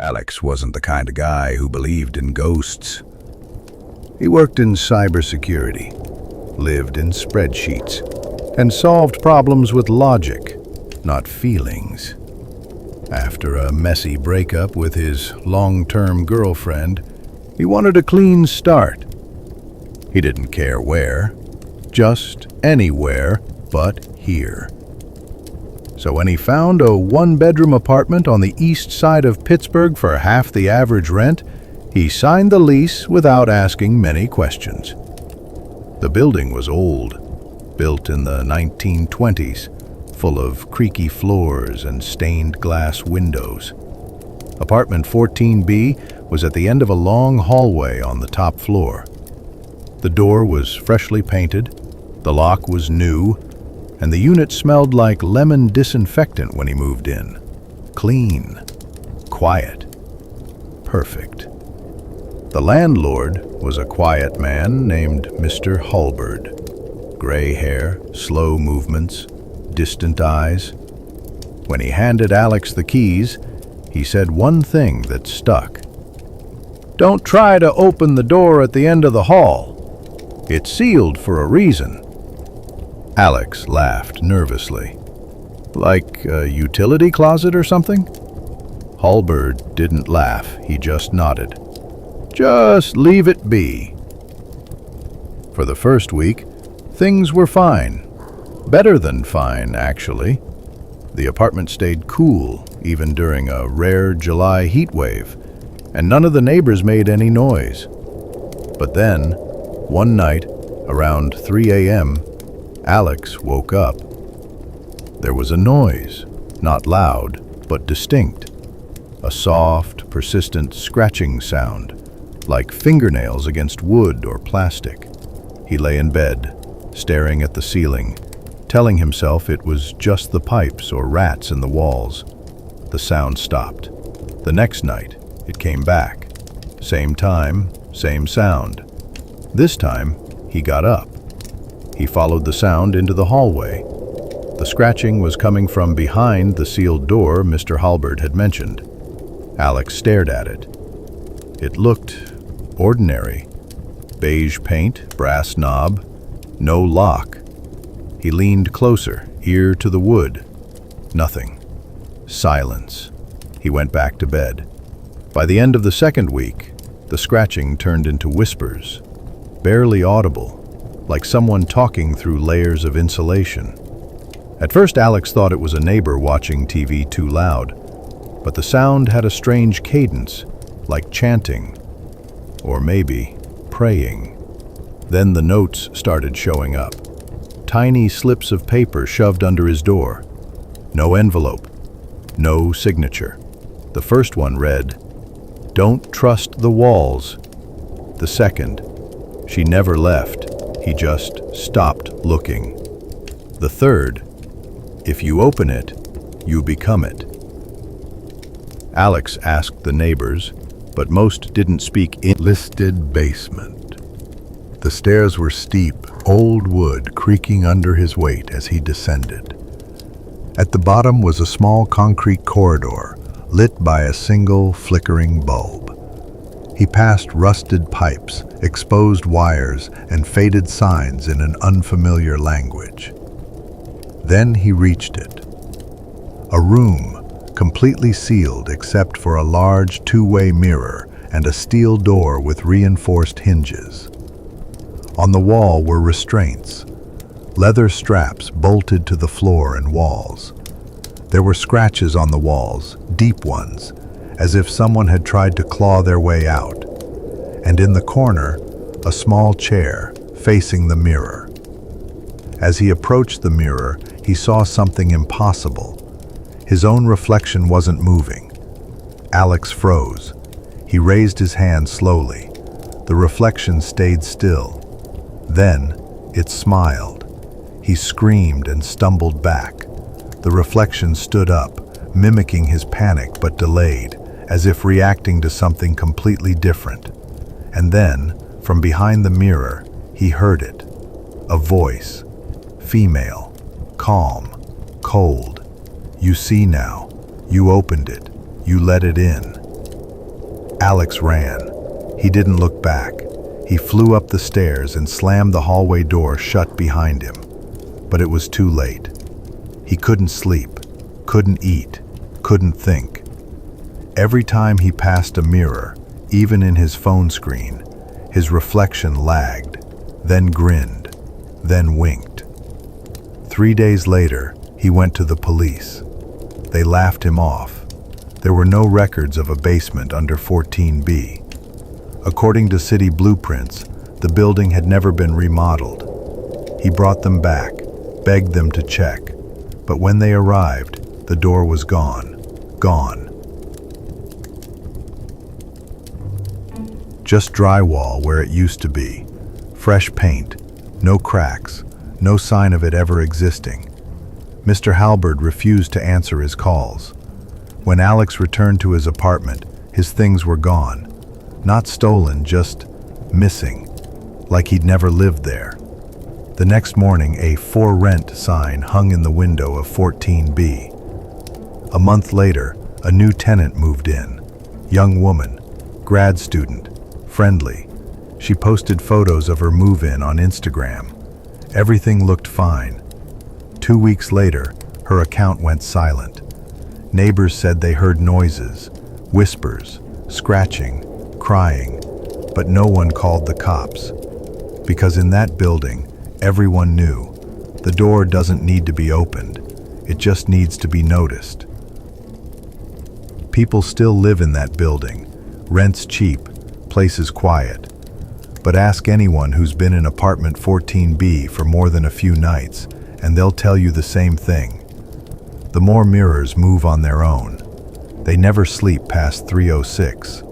Alex wasn't the kind of guy who believed in ghosts. He worked in cybersecurity, lived in spreadsheets, and solved problems with logic, not feelings. After a messy breakup with his long-term girlfriend, he wanted a clean start. He didn't care where, just anywhere but here. So when he found a one-bedroom apartment on the east side of Pittsburgh for half the average rent, he signed the lease without asking many questions. The building was old, built in the 1920s, full of creaky floors and stained glass windows. Apartment 14B was at the end of a long hallway on the top floor. The door was freshly painted, the lock was new, and the unit smelled like lemon disinfectant when he moved in. Clean, quiet, perfect. The landlord was a quiet man named Mr. Halberd. Gray hair, slow movements, distant eyes. When he handed Alex the keys, he said one thing that stuck. "Don't try to open the door at the end of the hall. It's sealed for a reason." Alex laughed nervously. "Like a utility closet or something?" Halberd didn't laugh, he just nodded. "Just leave it be." For the first week, things were fine. Better than fine, actually. The apartment stayed cool, even during a rare July heat wave, and none of the neighbors made any noise. But then, one night, around 3 a.m., Alex woke up. There was a noise, not loud, but distinct. A soft, persistent scratching sound, like fingernails against wood or plastic. He lay in bed, staring at the ceiling, telling himself it was just the pipes or rats in the walls. The sound stopped. The next night, it came back. Same time, same sound. This time, he got up. He followed the sound into the hallway. The scratching was coming from behind the sealed door Mr. Halberd had mentioned. Alex stared at it. It looked ordinary. Beige paint, brass knob, no lock. He leaned closer, ear to the wood. Nothing. Silence. He went back to bed. By the end of the second week, the scratching turned into whispers, barely audible, like someone talking through layers of insulation. At first, Alex thought it was a neighbor watching TV too loud, but the sound had a strange cadence, like chanting, or maybe praying. Then the notes started showing up. Tiny slips of paper shoved under his door. No envelope, no signature. The first one read, "Don't trust the walls." The second, "She never left. He just stopped looking." The third, "If you open it, you become it." Alex asked the neighbors, but most didn't speak in. Listed basement. The stairs were steep, old wood creaking under his weight as he descended. At the bottom was a small concrete corridor, lit by a single flickering bulb. He passed rusted pipes, exposed wires, and faded signs in an unfamiliar language. Then he reached it. A room, completely sealed except for a large two-way mirror and a steel door with reinforced hinges. On the wall were restraints, leather straps bolted to the floor and walls. There were scratches on the walls, deep ones, as if someone had tried to claw their way out. And in the corner, a small chair facing the mirror. As he approached the mirror, he saw something impossible. His own reflection wasn't moving. Alex froze. He raised his hand slowly. The reflection stayed still. Then, it smiled. He screamed and stumbled back. The reflection stood up, mimicking his panic but delayed, as if reacting to something completely different. And then, from behind the mirror, he heard it. A voice. Female. Calm. Cold. "You see now. You opened it. You let it in." Alex ran. He didn't look back. He flew up the stairs and slammed the hallway door shut behind him. But it was too late. He couldn't sleep, couldn't eat, couldn't think. Every time he passed a mirror, even in his phone screen, his reflection lagged, then grinned, then winked. 3 days later, he went to the police. They laughed him off. There were no records of a basement under 14B. According to city blueprints, the building had never been remodeled. He brought them back, begged them to check, but when they arrived, the door was gone. Gone. Just drywall where it used to be. Fresh paint, no cracks, no sign of it ever existing. Mr. Halberd refused to answer his calls. When Alex returned to his apartment, his things were gone. Not stolen, just missing, like he'd never lived there. The next morning, a "For Rent" sign hung in the window of 14B. A month later, a new tenant moved in. Young woman, grad student, friendly. She posted photos of her move-in on Instagram. Everything looked fine. 2 weeks later, her account went silent. Neighbors said they heard noises, whispers, scratching, crying, but no one called the cops. Because in that building, everyone knew, the door doesn't need to be opened, it just needs to be noticed. People still live in that building, rent's cheap, places quiet. But ask anyone who's been in apartment 14B for more than a few nights, and they'll tell you the same thing. The more mirrors move on their own. They never sleep past 3:06.